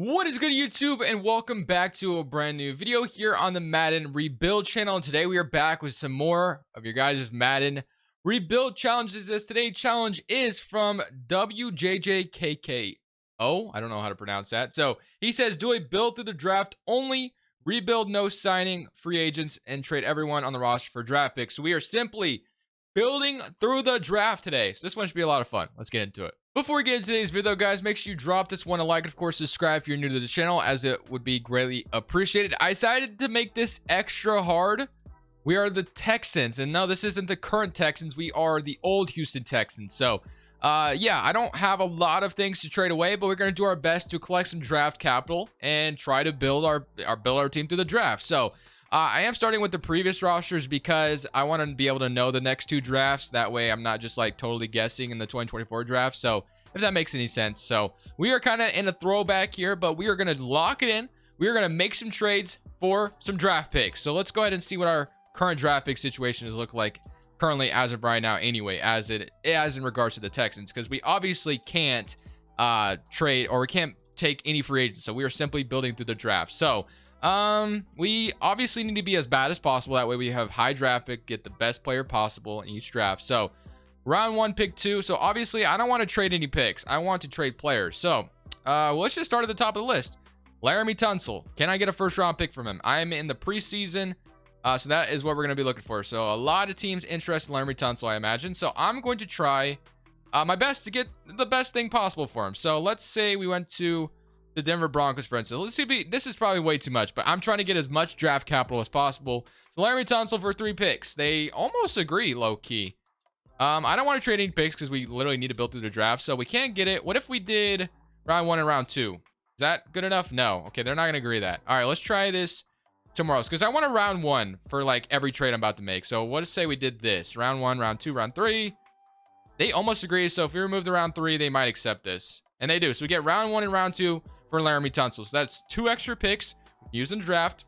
What is good, YouTube, and welcome back to a brand new video here on the Madden Rebuild channel. And today we are back with some more of your guys' Madden Rebuild challenges. This today's challenge is from WJJKK. I don't know how to pronounce that. So he says, do a build through the draft only, rebuild, no signing, free agents, and trade everyone on the roster for draft picks. So we are simply building through the draft today. So this one should be a lot of fun. Let's get into it. Before we get into today's video, guys, make sure you drop this one a like. Of course, subscribe if you're new to the channel, as it would be greatly appreciated. I decided to make this extra hard. We are the Texans, and no, this isn't the current Texans. We are the old Houston Texans. So, yeah, I don't have a lot of things to trade away, but we're going to do our best to collect some draft capital and try to build our team through the draft. So, I am starting with the previous rosters because I want to be able to know the next two drafts. That way I'm not just like totally guessing in the 2024 draft. So if that makes any sense. So we are kind of in a throwback here, but we are going to lock it in. We are going to make some trades for some draft picks. So let's go ahead and see what our current draft pick situation look like currently as of right now anyway, as in regards to the Texans, because we obviously can't trade, or we can't take any free agents. So we are simply building through the draft. So we obviously need to be as bad as possible. That way we have high draft pick, get the best player possible in each draft. So round 1, pick 2. So obviously I don't want to trade any picks. I want to trade players. So let's just start at the top of the list. Laramie Tunsil. Can I get a first round pick from him? I am in the preseason. So that is what we're going to be looking for. So a lot of teams interested in Laramie Tunsil, I imagine. So I'm going to try my best to get the best thing possible for him. So let's say we went to the Denver Broncos, for instance. Let's see. This is probably way too much, but I'm trying to get as much draft capital as possible. So Laramie Tunsil for 3 picks. They almost agree, low key. I don't want to trade any picks because we literally need to build through the draft, so we can't get it. What if we did round 1 and round 2? Is that good enough? No. Okay, they're not gonna agree to that. All right, let's try this tomorrow because I want a round 1 for like every trade I'm about to make. So let's say we did this round 1, round 2, round 3. They almost agree. So if we remove the round 3, they might accept this, and they do. So we get round 1 and round 2 for Laramie Tunsil. So that's 2 extra picks used in the draft.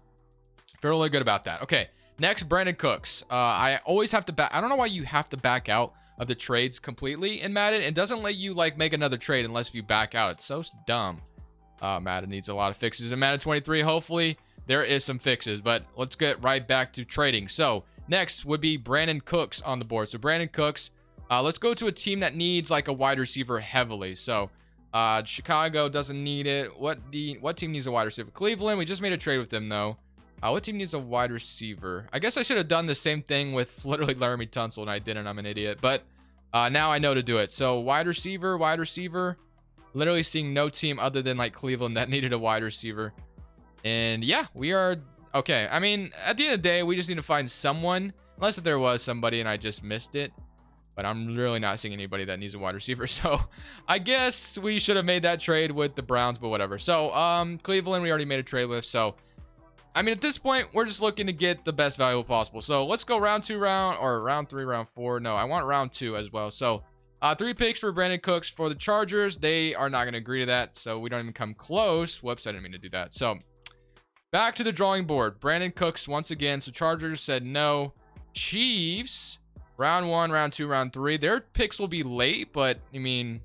Feel really good about that. Okay, next, Brandon Cooks. I always have to back. I don't know why you have to back out of the trades completely in Madden. It doesn't let you like make another trade unless you back out. It's so dumb. Madden needs a lot of fixes in Madden 23. Hopefully there is some fixes, but let's get right back to trading. So next would be Brandon Cooks on the board. So Brandon Cooks, let's go to a team that needs like a wide receiver heavily. So Chicago doesn't need it. What team needs a wide receiver? Cleveland. We just made a trade with them though. What team needs a wide receiver? I guess I should have done the same thing with literally Laramie Tunsil, and I didn't. I'm an idiot. But now I know to do it. So wide receiver. Literally seeing no team other than like Cleveland that needed a wide receiver. And yeah, we are okay. I mean, at the end of the day, we just need to find someone, unless if there was somebody and I just missed it. But I'm really not seeing anybody that needs a wide receiver. So I guess we should have made that trade with the Browns, but whatever. So Cleveland, we already made a trade with. So I mean, at this point, we're just looking to get the best value possible. So let's go round 2, round 3, round 4. No, I want round 2 as well. So 3 picks for Brandon Cooks for the Chargers. They are not going to agree to that. So we don't even come close. Whoops, I didn't mean to do that. So back to the drawing board. Brandon Cooks once again. So Chargers said no. Chiefs. Round 1, round 2, round 3. Their picks will be late, but I mean,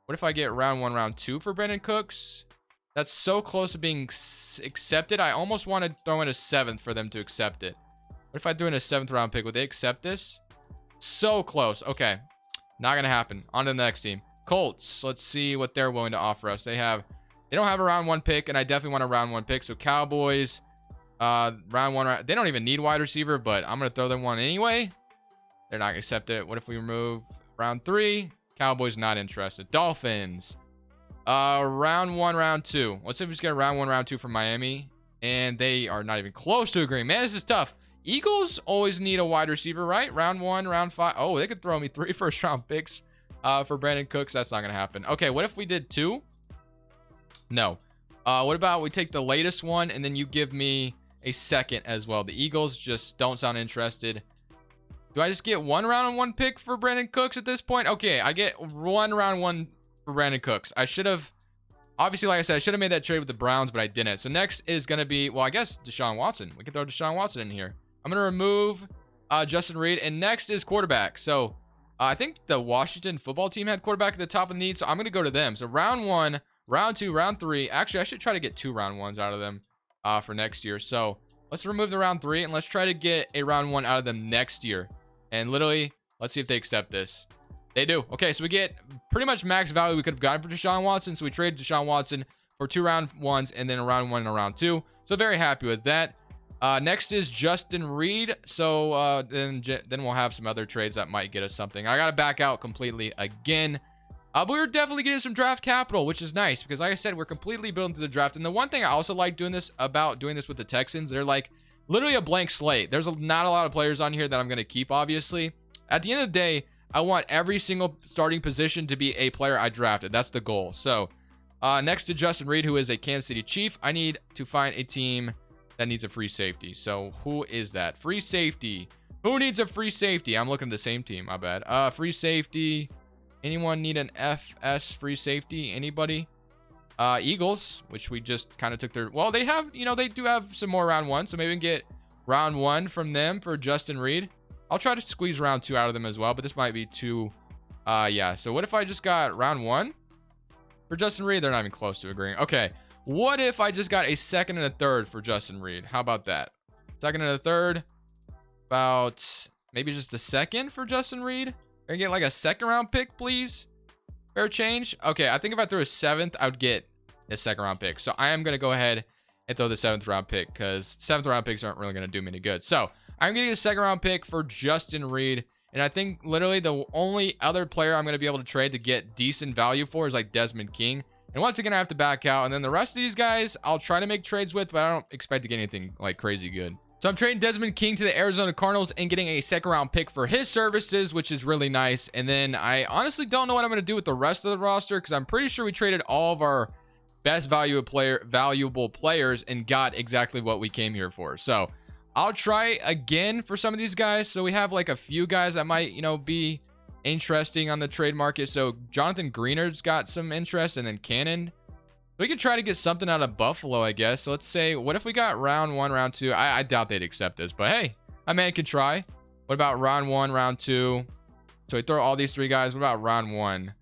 what if I get round 1, round 2 for Brandon Cooks? That's so close to being accepted. I almost want to throw in a 7th for them to accept it. What if I threw in a 7th round pick? Would they accept this? So close. Okay, not gonna happen. On to the next team. Colts. Let's see what they're willing to offer us. They don't have a round 1 pick, and I definitely want a round 1 pick. So Cowboys, round 1. They don't even need wide receiver, but I'm gonna throw them one anyway. They're not gonna accept it. What if we remove round 3? Cowboys not interested. Dolphins. Round 1, round 2. Let's say we just get a round 1, round 2 from Miami, and they are not even close to agreeing. Man, this is tough. Eagles always need a wide receiver, right? Round 1, round 5. Oh, they could throw me 3 first round picks for Brandon Cooks. That's not gonna happen. Okay, what if we did 2? No. What about we take the latest one and then you give me a 2nd as well? The Eagles just don't sound interested. Do I just get 1 round 1 pick for Brandon Cooks at this point? Okay, I get 1 round 1 for Brandon Cooks. I should have, obviously, like I said, I should have made that trade with the Browns, but I didn't. So next is going to be, well, I guess Deshaun Watson. We can throw Deshaun Watson in here. I'm going to remove Justin Reed, and next is quarterback. So I think the Washington football team had quarterback at the top of the need, so I'm going to go to them. So round 1, round 2, round 3. Actually, I should try to get 2 round 1s out of them for next year. So let's remove the round 3 and let's try to get a round 1 out of them next year. And literally, let's see if they accept this. They do. Okay, so we get pretty much max value we could have gotten for Deshaun Watson. So we traded Deshaun Watson for 2 round 1s and then a round 1 and a round 2. So very happy with that. Next is Justin Reed. So then we'll have some other trades that might get us something. I got to back out completely again. But we're definitely getting some draft capital, which is nice because like I said, we're completely building through the draft. And the one thing I also like doing this with the Texans, they're like literally a blank slate. There's not a lot of players on here that I'm going to keep, obviously. At the end of the day, I want every single starting position to be a player I drafted. That's the goal. So next to Justin Reed, who is a Kansas City Chief, I need to find a team that needs a free safety. So who is that? Free safety. Who needs a free safety? I'm looking at the same team. My bad. Free safety. Anyone need an FS free safety? Anybody? Eagles, which we just kind of took their... Well, they have, they do have some more round 1. So maybe we can get round 1 from them for Justin Reed. I'll try to squeeze round 2 out of them as well, but this might be too... yeah. So what if I just got round 1 for Justin Reed? They're not even close to agreeing. Okay. What if I just got a second and a third for Justin Reed? How about that? Second and a third. About maybe just a second for Justin Reed. Can I get like a second round pick, please? Fair change. Okay, I think if I threw a 7th, I would get a second round pick. So I am going to go ahead and throw the 7th round pick because 7th round picks aren't really going to do me any good. So I'm getting a second round pick for Justin Reed. And I think literally the only other player I'm going to be able to trade to get decent value for is like Desmond King. And once again, I have to back out. And then the rest of these guys, I'll try to make trades with, but I don't expect to get anything like crazy good. So I'm trading Desmond King to the Arizona Cardinals and getting a second round pick for his services, which is really nice. And then I honestly don't know what I'm going to do with the rest of the roster because I'm pretty sure we traded all of our best valuable players and got exactly what we came here for. So I'll try again for some of these guys. So we have like a few guys that might, be interesting on the trade market. So Jonathan Greenard's got some interest, and then Cannon. We could try to get something out of Buffalo, I guess. So let's say, what if we got round 1, round 2? I doubt they'd accept this, but hey, a man can try. What about round 1, round 2? So we throw all these 3 guys. What about round 1?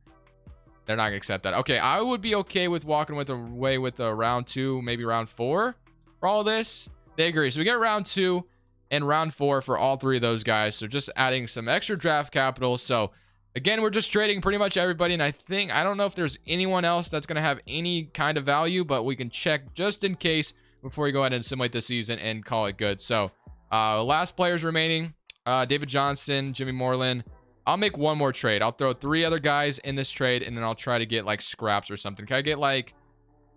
They're not gonna accept that. Okay, I would be okay with walking away with a round 2, maybe round 4 for all this. They agree. So we get round 2 and round 4 for all 3 of those guys. So just adding some extra draft capital. So again, we're just trading pretty much everybody. And I don't know if there's anyone else that's going to have any kind of value, but we can check just in case before we go ahead and simulate the season and call it good. So last players remaining, David Johnson, Jimmy Moreland. I'll make one more trade. I'll throw 3 other guys in this trade, and then I'll try to get like scraps or something. Can I get like...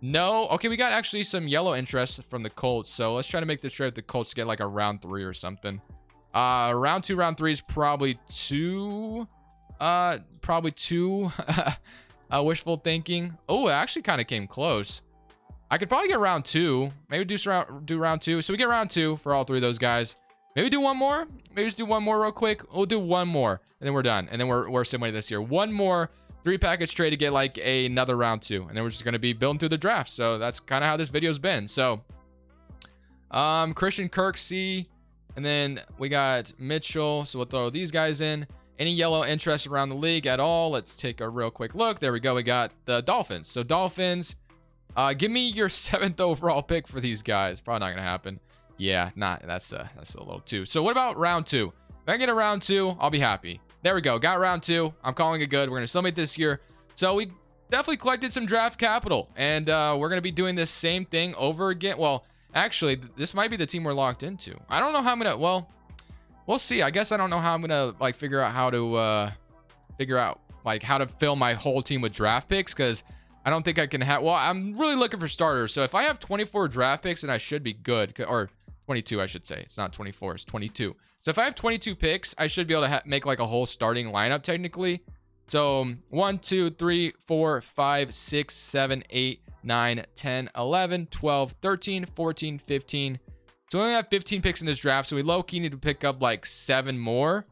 No. Okay, we got actually some yellow interest from the Colts. So let's try to make the trade with the Colts to get like a round 3 or something. Round 2, round 3 is probably too wishful thinking. Oh, it actually kind of came close. I could probably get round 2. Maybe do round 2. So we get round 2 for all 3 of those guys. Maybe do one more. Maybe just do one more real quick. We'll do one more, and then we're done. And then we're simulating this year. One more 3-package trade to get like another round 2, and then we're just gonna be building through the draft. So that's kind of how this video's been. So Christian Kirksey, and then we got Mitchell. So we'll throw these guys in. Any yellow interest around the league at all? Let's take a real quick look. There we go. We got the Dolphins. So Dolphins, give me your 7th overall pick for these guys. Probably not gonna happen. Yeah, that's a little too. So what about round 2? If I get a round 2, I'll be happy. There we go. Got round 2. I'm calling it good. We're gonna summate this year. So we definitely collected some draft capital, and we're gonna be doing this same thing over again. Well, actually, this might be the team we're locked into. I don't know how I'm gonna. Well, we'll see. I guess I don't know how I'm gonna like figure out how to fill my whole team with draft picks, because I don't think I can have. Well, I'm really looking for starters. So if I have 24 draft picks, then I should be good. Or 22, I should say. It's not 24. It's 22. So if I have 22 picks, I should be able to make like a whole starting lineup technically. So 1, 2, 3, 4, 5, 6, 7, 8, 9, 10, 11, 12, 13, 14, 15. So we only have 15 picks in this draft. So we low-key need to pick up like 7 more.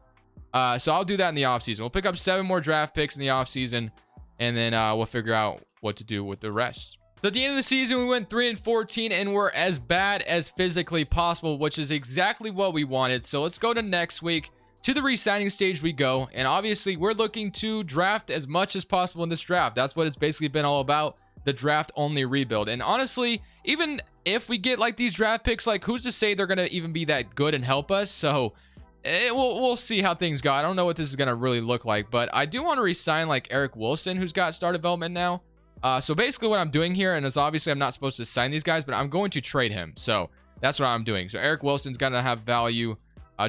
So I'll do that in the offseason. We'll pick up 7 more draft picks in the offseason, and then we'll figure out what to do with the rest. So at the end of the season, we went 3-14, and we're as bad as physically possible, which is exactly what we wanted. So let's go to next week. To the re-signing stage we go, and obviously we're looking to draft as much as possible in this draft. That's what it's basically been all about. the draft only rebuild. And honestly, even if we get like these draft picks, like who's to say they're gonna even be that good and help us? So we'll see how things go. I don't know what this is gonna really look like, but I do want to re-sign like Eric Wilson, who's got star development now. So basically what I'm doing here, and it's obviously I'm not supposed to sign these guys, but I'm going to trade him. So that's what I'm doing. So Eric Wilson's gonna have value.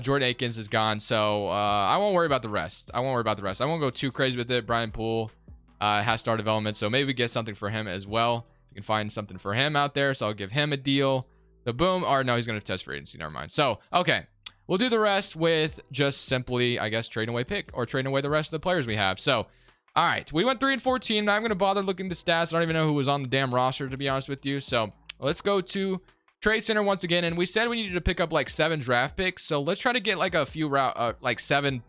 Jordan Akins is gone, so I won't worry about the rest. I won't go too crazy with it. Brian Poole has star development, so maybe we get something for him as well. We can find something for him out there, so I'll give him a deal. The boom, or no, he's gonna test for agency. Never mind. So okay, we'll do the rest with just simply, I guess, trading away pick or trading away the rest of the players we have. So all right, we went 3 and 14. Now I'm gonna bother looking at the stats. I don't even know who was on the damn roster, to be honest with you. So let's go to Trade Center once again, and we said we needed to pick up like 7 draft picks, so let's try to get like a few like 7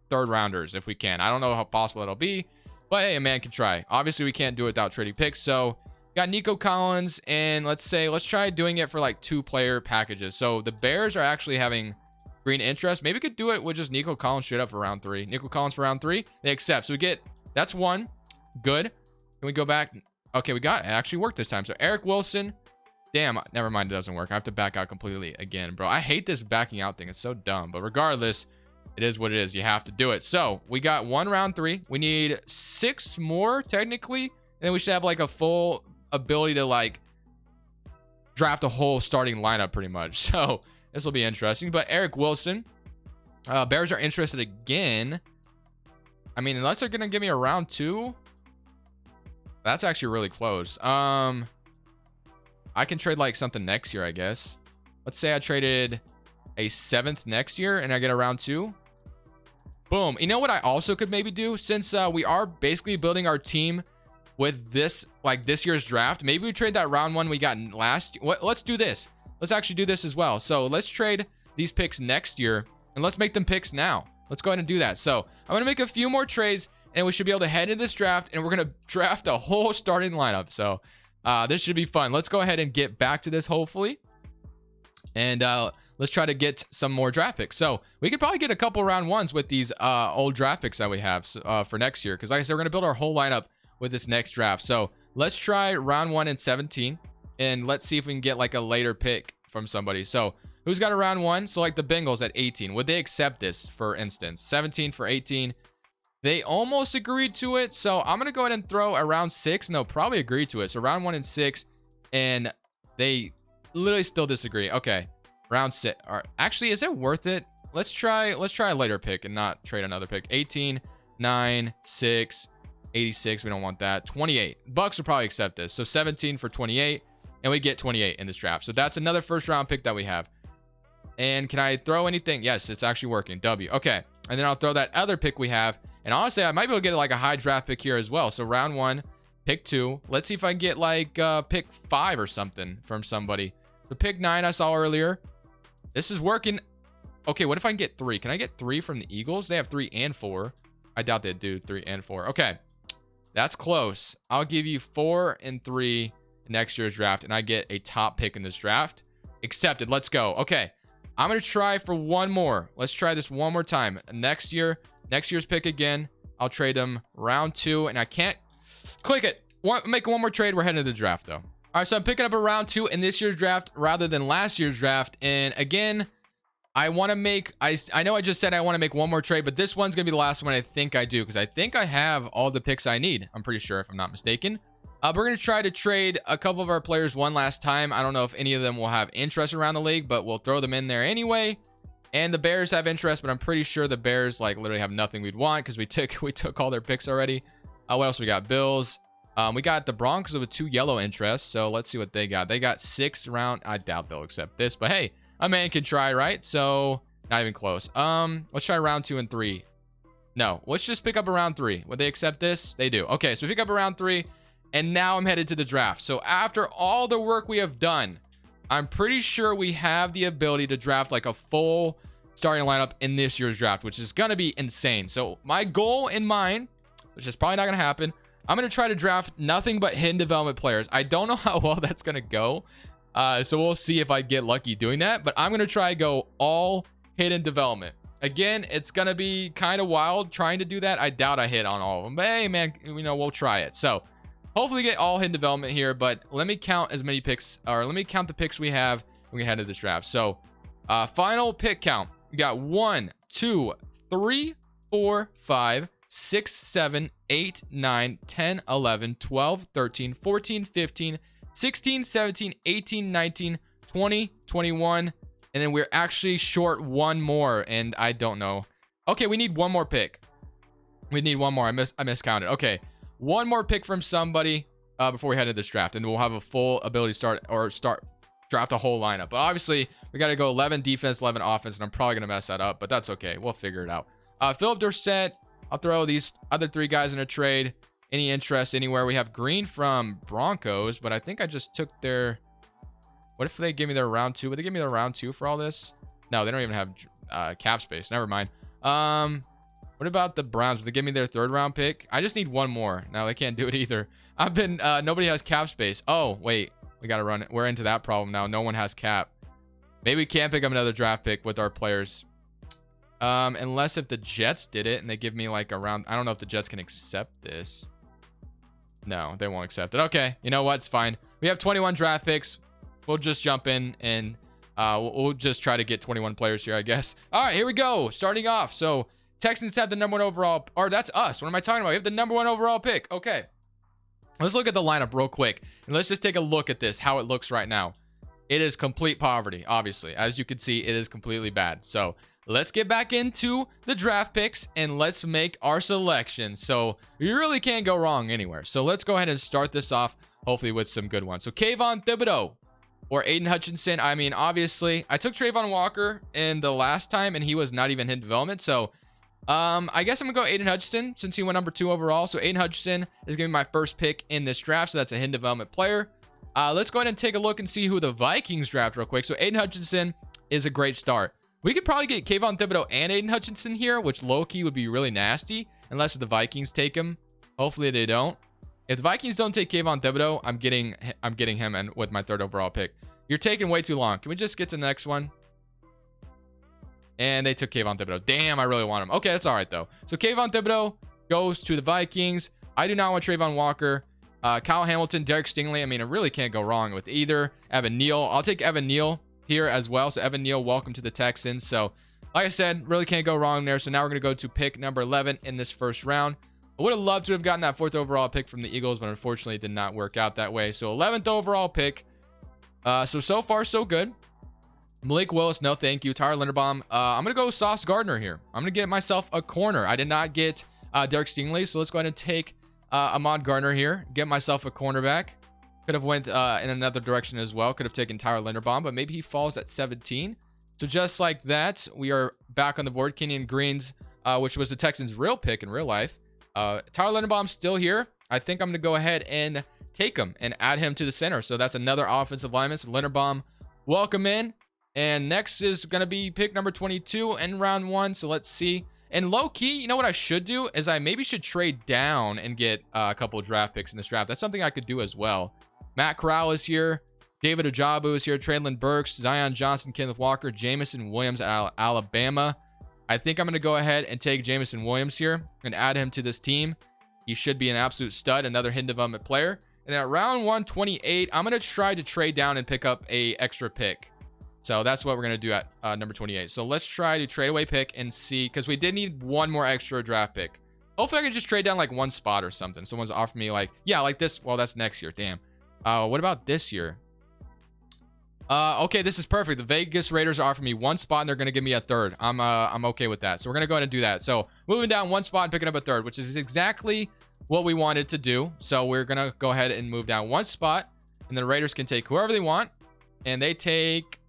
third rounders if we can. I don't know how possible it'll be, but hey, a man can try. Obviously we can't do it without trading picks. So got Nico Collins, and let's try doing it for like 2-player packages. So the Bears are actually having green interest. Maybe we could do it with just Nico Collins straight up for round 3. Nico Collins for round 3, they accept. So we get, that's 1 good. Can we go back? Okay, we got it. Actually worked this time. So Eric Wilson. Damn, never mind, it doesn't work. I have to back out completely again, bro. I hate this backing out thing. It's so dumb. But regardless, it is what it is. You have to do it. So we got 1 round 3. We need 6 more, technically. And then we should have like a full ability to like draft a whole starting lineup pretty much. So this will be interesting. But Eric Wilson, Bears are interested again. I mean, unless they're going to give me a round 2. That's actually really close. I can trade like something next year, I guess. Let's say I traded a 7th next year and I get a round 2. Boom. You know what I also could maybe do, since we are basically building our team with this, like this year's draft, maybe we trade that round 1 we got last year. Let's do this. Let's actually do this as well. So let's trade these picks next year and let's make them picks now. Let's go ahead and do that. So I'm going to make a few more trades and we should be able to head into this draft and we're going to draft a whole starting lineup. So this should be fun. Let's go ahead and get back to this, hopefully. And let's try to get some more draft picks. So we could probably get a couple round 1s with these old draft picks that we have for next year. Because like I said, we're going to build our whole lineup with this next draft. So let's try round 1 and 17. And let's see if we can get like a later pick from somebody. So who's got a round 1? So like the Bengals at 18. Would they accept this, for instance? 17 for 18. They almost agreed to it, so I'm going to go ahead and throw a round 6, and they'll probably agree to it. So round 1 and 6, and they literally still disagree. Okay, round 6. All right. Actually, is it worth it? Let's try a later pick and not trade another pick. 18, 9, 6, 86. We don't want that. 28. Bucks will probably accept this. So 17 for 28, and we get 28 in this draft. So that's another first-round pick that we have. And can I throw anything? Yes, it's actually working. W. Okay, and then I'll throw that other pick we have. And honestly, I might be able to get like a high draft pick here as well. So round 1, pick 2. Let's see if I can get like pick 5 or something from somebody. The pick 9 I saw earlier. This is working. Okay, what if I can get 3? Can I get 3 from the Eagles? They have 3 and 4. I doubt they'd do 3 and 4. Okay, that's close. I'll give you 4 and 3 next year's draft, and I get a top pick in this draft. Accepted. Let's go. Okay, I'm going to try for one more. Let's try this one more time. Next year's pick again. I'll trade them round 2, and I can't click it. Make one more trade. We're heading to the draft, though. All right, so I'm picking up a round 2 in this year's draft rather than last year's draft. And again, I want to make, I know I just said I want to make one more trade, but this one's going to be the last one I think I do, because I think I have all the picks I need. I'm pretty sure, if I'm not mistaken. We're going to try to trade a couple of our players one last time. I don't know if any of them will have interest around the league, but we'll throw them in there anyway. And the Bears have interest, but I'm pretty sure the Bears like literally have nothing we'd want because we took all their picks already. What else we got? Bills. We got the Broncos with 2 yellow interests. So let's see what they got. They got 6 round. I doubt they'll accept this, but hey, a man can try, right? So not even close. Let's try round 2 and 3. No, let's just pick up a round 3. Would they accept this? They do. Okay, so we pick up a round 3, and now I'm headed to the draft. So after all the work we have done, I'm pretty sure we have the ability to draft like a full starting lineup in this year's draft, which is going to be insane. So my goal in mind, which is probably not going to happen, I'm going to try to draft nothing but hidden development players. I don't know how well that's going to go. So we'll see if I get lucky doing that, but I'm going to try to go all hidden development. Again, it's going to be kind of wild trying to do that. I doubt I hit on all of them, but hey, man, you know, we'll try it. So hopefully get all hidden development here, but let me count as many picks, or let me count the picks we have when we head to this draft. So final pick count. We got 1, 2, 3, 4, 5, 6, 7, 8, 9, 10, 11, 12, 13, 14, 15, 16, 17, 18, 19, 20, 21. And then we're actually short one more, and I don't know. Okay, we need one more pick. We need one more. I miscounted. Okay, one more pick from somebody before we head to this draft, and we'll have a full ability start draft a whole lineup. But obviously, we got to go 11 defense, 11 offense, and I'm probably gonna mess that up, but that's okay. We'll figure it out. Philip Dorsett. I'll throw these other 3 guys in a trade. Any interest anywhere? We have Green from Broncos, but I think I just took their. What if they give me their round 2? Would they give me their round 2 for all this? No, they don't even have cap space. Never mind. What about the Browns? Would they give me their 3rd round pick? I just need one more. No, they can't do it either. Nobody has cap space. Oh, wait. We got to run it. We're into that problem now. No one has cap. Maybe we can't pick up another draft pick with our players. Unless if the Jets did it and they give me like a round. I don't know if the Jets can accept this. No, they won't accept it. Okay. You know what? It's fine. We have 21 draft picks. We'll just jump in and we'll just try to get 21 players here, I guess. All right, here we go. Starting off. So Texans have the number 1 overall, or that's us. What am I talking about? We have the number 1 overall pick. Okay. Let's look at the lineup real quick. And let's just take a look at this, how it looks right now. It is complete poverty, obviously. As you can see, it is completely bad. So let's get back into the draft picks and let's make our selection. So you really can't go wrong anywhere. So let's go ahead and start this off, hopefully with some good ones. So Kayvon Thibodeau or Aiden Hutchinson. I mean, obviously, I took Trayvon Walker in the last time and he was not even in development. So I guess I'm gonna go Aiden Hutchinson since he went number 2 overall. So Aiden Hutchinson is gonna be my first pick in this draft. So that's a hidden development player. Let's go ahead and take a look and see who the Vikings draft real quick. So Aiden Hutchinson is a great start. We could probably get Kayvon Thibodeau and Aiden Hutchinson here, which low-key would be really nasty unless the Vikings take him. Hopefully they don't. If the Vikings don't take Kayvon Thibodeau, I'm getting him and with my 3rd overall pick. You're taking way too long. Can we just get to the next one? And they took Kayvon Thibodeau. Damn, I really want him. Okay, that's all right, though. So Kayvon Thibodeau goes to the Vikings. I do not want Trayvon Walker. Kyle Hamilton, Derek Stingley. I mean, I really can't go wrong with either. Evan Neal. I'll take Evan Neal here as well. So Evan Neal, welcome to the Texans. So like I said, really can't go wrong there. So now we're going to go to pick number 11 in this first round. I would have loved to have gotten that 4th overall pick from the Eagles, but unfortunately it did not work out that way. So 11th overall pick. So far, so good. Malik Willis, no thank you. Tyler Linderbaum. I'm going to go Sauce Gardner here. I'm going to get myself a corner. I did not get Derek Stingley, so let's go ahead and take Ahmad Gardner here. Get myself a cornerback. Could have went in another direction as well. Could have taken Tyler Linderbaum, but maybe he falls at 17. So just like that, we are back on the board. Kenyon Greens, which was the Texans' real pick in real life. Tyler Linderbaum's still here. I think I'm going to go ahead and take him and add him to the center. So that's another offensive lineman. So Linderbaum, welcome in. And next is going to be pick number 22 in round 1. So let's see. And low key, you know what I should do is I maybe should trade down and get a couple of draft picks in this draft. That's something I could do as well. Matt Corral is here. David Ojabo is here. Traylon Burks, Zion Johnson, Kenneth Walker, Jamison Williams out of Alabama. I think I'm going to go ahead and take Jamison Williams here and add him to this team. He should be an absolute stud, another hidden development player. And at round 128, I'm going to try to trade down and pick up a extra pick. So that's what we're going to do at number 28. So let's try to trade away pick and see, because we did need one more extra draft pick. Hopefully I can just trade down like one spot or something. Someone's offered me like, yeah, like this. Well, that's next year. Damn. What about this year? Okay, this is perfect. The Vegas Raiders are offering me one spot and they're going to give me a third. I'm okay with that. So we're going to go ahead and do that. So moving down one spot and picking up a third, which is exactly what we wanted to do. So we're going to go ahead and move down one spot, and the Raiders can take whoever they want, and they take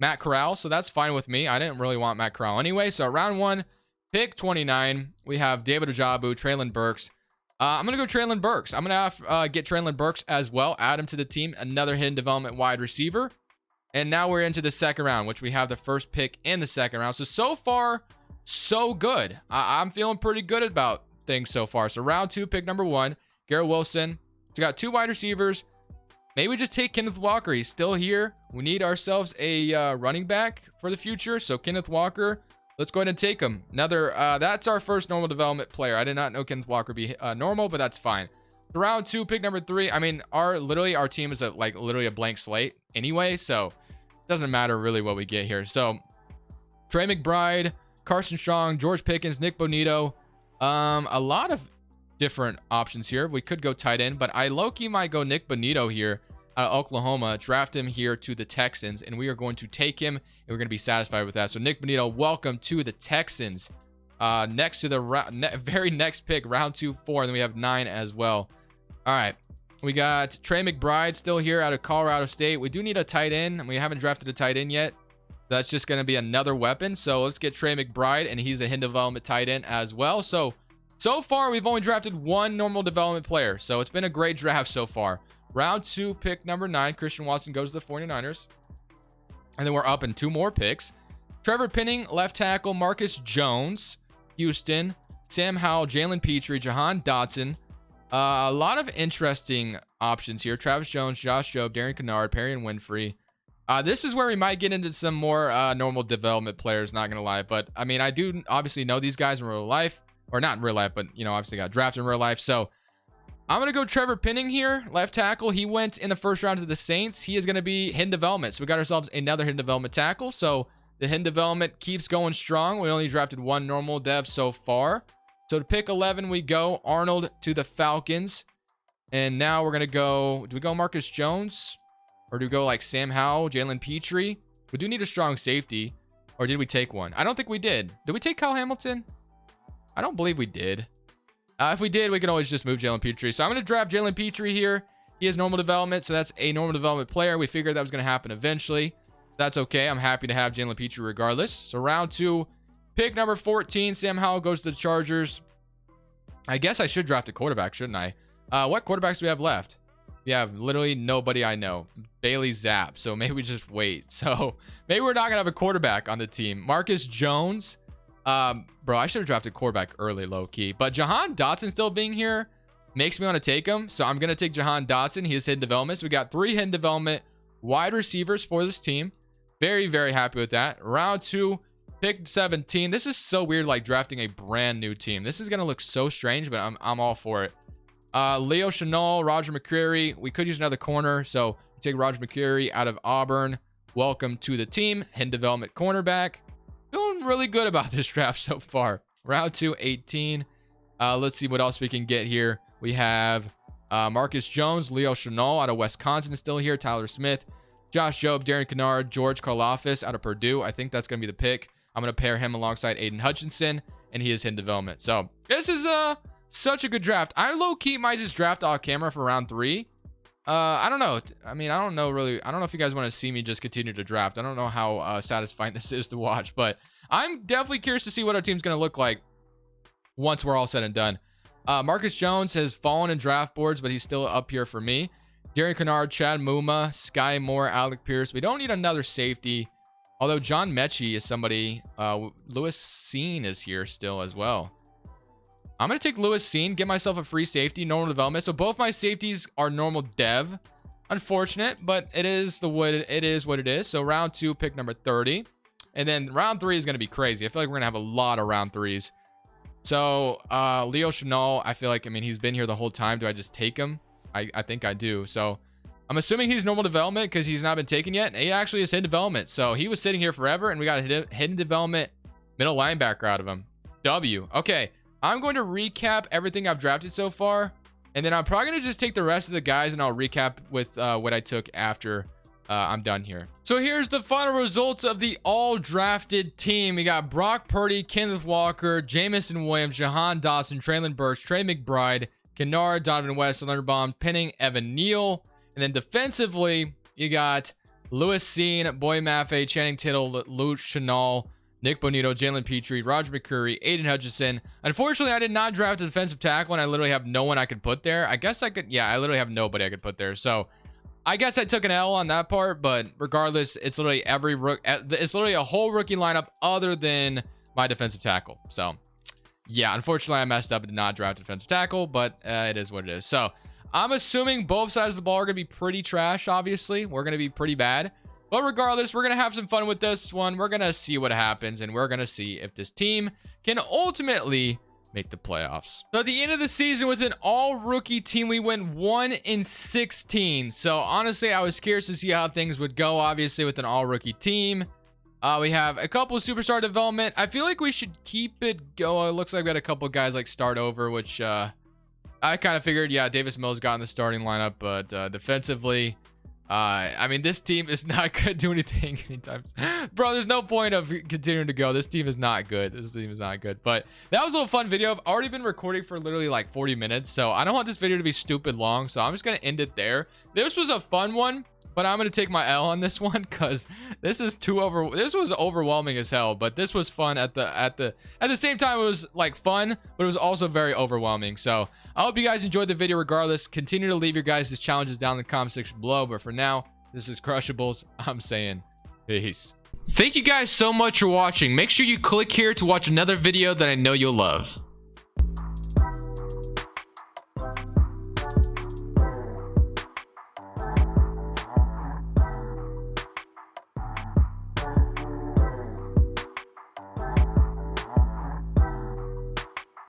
Matt Corral. So that's fine with me. I didn't really want Matt Corral anyway. So round 1, pick 29, we have David Ojabo, Traylon Burks. I'm going to go Traylon Burks. I'm going to get Traylon Burks as well, add him to the team, another hidden development wide receiver. And now we're into the second round, which we have the first pick in the second round. So far, so good. I'm feeling pretty good about things so far. So round 2, pick number 1, Garrett Wilson. So we got 2 wide receivers. Maybe we just take Kenneth Walker. He's still here. We need ourselves a running back for the future. So Kenneth Walker, let's go ahead and take him. Another, that's our first normal development player. I did not know Kenneth Walker be normal, but that's fine. Round 2, pick number 3. I mean, our team is literally a blank slate anyway, so it doesn't matter really what we get here. So Trey McBride, Carson Strong, George Pickens, Nick Bonito. A lot of different options here. We could go tight end, but I low-key might go Nick Bonito here out of Oklahoma, draft him here to the Texans, and we are going to take him, and we're going to be satisfied with that. So Nick Bonito, welcome to the Texans. Next to the very next pick, round 2, 4, and then we have 9 as well. All right, we got Trey McBride still here out of Colorado State. We do need a tight end, and we haven't drafted a tight end yet. That's just going to be another weapon. So let's get Trey McBride, and he's a hidden development tight end as well. So far, we've only drafted 1 normal development player. So it's been a great draft so far. Round 2, pick number 9, Christian Watson goes to the 49ers. And then we're up in 2 more picks. Trevor Penning, left tackle, Marcus Jones, Houston, Sam Howell, Jalen Petrie, Jahan Dotson. A lot of interesting options here. Travis Jones, Josh Jobe, Darren Kennard, Perry and Winfrey. This is where we might get into some more normal development players, not going to lie. But, I mean, I do obviously know these guys in real life. Or not in real life, but, you know, obviously got drafted in real life. So, I'm going to go Trevor Penning here, left tackle. He went in the first round to the Saints. He is going to be hidden development. So, we got ourselves another hidden development tackle. So, the hidden development keeps going strong. We only drafted 1 normal dev so far. So, to pick 11, we go Arnold to the Falcons. And now we're going to go, do we go Marcus Jones? Or do we go like Sam Howell, Jalen Petrie? We do need a strong safety. Or did we take one? I don't think we did. Did we take Kyle Hamilton? I don't believe we did. If we did, we can always just move Jalen Petrie. So I'm going to draft Jalen Petrie here. He has normal development, so that's a normal development player. We figured that was going to happen eventually. So that's okay. I'm happy to have Jalen Petrie regardless. So round 2, pick number 14, Sam Howell goes to the Chargers. I guess I should draft a quarterback, shouldn't I? What quarterbacks do we have left? We have literally nobody I know. Bailey Zapp. So maybe we just wait. So maybe we're not going to have a quarterback on the team. Marcus Jones. Bro, I should have drafted quarterback early, low-key. But Jahan Dotson still being here makes me want to take him. So I'm going to take Jahan Dotson. He is hidden development. So we got 3 hidden development wide receivers for this team. Very, very happy with that. Round 2, pick 17. This is so weird, like drafting a brand new team. This is going to look so strange, but I'm all for it. Leo Chenal, Roger McCreary. We could use another corner. So take Roger McCreary out of Auburn. Welcome to the team. Hidden development cornerback. Feeling really good about this draft so far. Round 2, 18. Let's see what else we can get here. We have Marcus Jones, Leo Chenal out of Wisconsin still here. Tyler Smith, Josh Jobe, Darren Kennard, George Karlaftis out of Purdue. I think that's going to be the pick. I'm going to pair him alongside Aiden Hutchinson, and he is in development. So this is such a good draft. I low-key might just draft off camera for round 3. I don't know. I mean, I don't know really. I don't know if you guys want to see me just continue to draft. I don't know how satisfying this is to watch, but I'm definitely curious to see what our team's going to look like once we're all said and done. Marcus Jones has fallen in draft boards, but he's still up here for me. Darren Kennard, Chad Muma, Sky Moore, Alec Pierce. We don't need another safety, although John Mechie is somebody. Lewis Seen is here still as well. I'm going to take Lewis Seen, get myself a free safety, normal development. So both my safeties are normal dev. Unfortunate, but it is what it is. So round 2, pick number 30. And then round 3 is going to be crazy. I feel like we're going to have a lot of round 3s. So Leo Chenal, I feel like, I mean, he's been here the whole time. Do I just take him? I think I do. So I'm assuming he's normal development because he's not been taken yet. He actually is hidden development. So he was sitting here forever, and we got a hidden development middle linebacker out of him. W. Okay. I'm going to recap everything I've drafted so far, and then I'm probably going to just take the rest of the guys, and I'll recap with what I took after I'm done here. So here's the final results of the all-drafted team. We got Brock Purdy, Kenneth Walker, Jamison Williams, Jahan Dotson, Traylon Burks, Trey McBride, Kennard, Donovan West, Linderbaum, Penning, Evan Neal. And then defensively, you got Lewis Seen, Boy Maffei, Channing Tittle, Luke Chenal, Nick Bonito, Jalen Petrie, Roger McCreary, Aiden Hutchinson. Unfortunately, I did not draft a defensive tackle, and I literally have no one I could put there. I guess I could, yeah, I literally have nobody I could put there. So I guess I took an L on that part, but regardless, it's literally it's literally a whole rookie lineup other than my defensive tackle. So yeah, unfortunately, I messed up and did not draft a defensive tackle, but it is what it is. So I'm assuming both sides of the ball are going to be pretty trash, obviously. We're going to be pretty bad. But regardless, we're going to have some fun with this one. We're going to see what happens, and we're going to see if this team can ultimately make the playoffs. So at the end of the season with an all rookie team, we went 1-16. So honestly, I was curious to see how things would go. Obviously with an all rookie team, we have a couple of superstar development. I feel like we should keep it going. It looks like we had a couple of guys like start over, which I kind of figured, yeah, Davis Mills got in the starting lineup, but defensively, I mean, this team is not going to do anything anytime. Bro, there's no point of continuing to go. This team is not good. This team is not good. But that was a little fun video. I've already been recording for literally like 40 minutes. So I don't want this video to be stupid long. So I'm just going to end it there. This was a fun one, but I'm going to take my L on this one because this is this was overwhelming as hell. But this was fun at the same time. It was like fun, but it was also very overwhelming. So I hope you guys enjoyed the video regardless. Continue to leave your guys' challenges down in the comment section below. But for now, this is Crushables. I'm saying peace. Thank you guys so much for watching. Make sure you click here to watch another video that I know you'll love.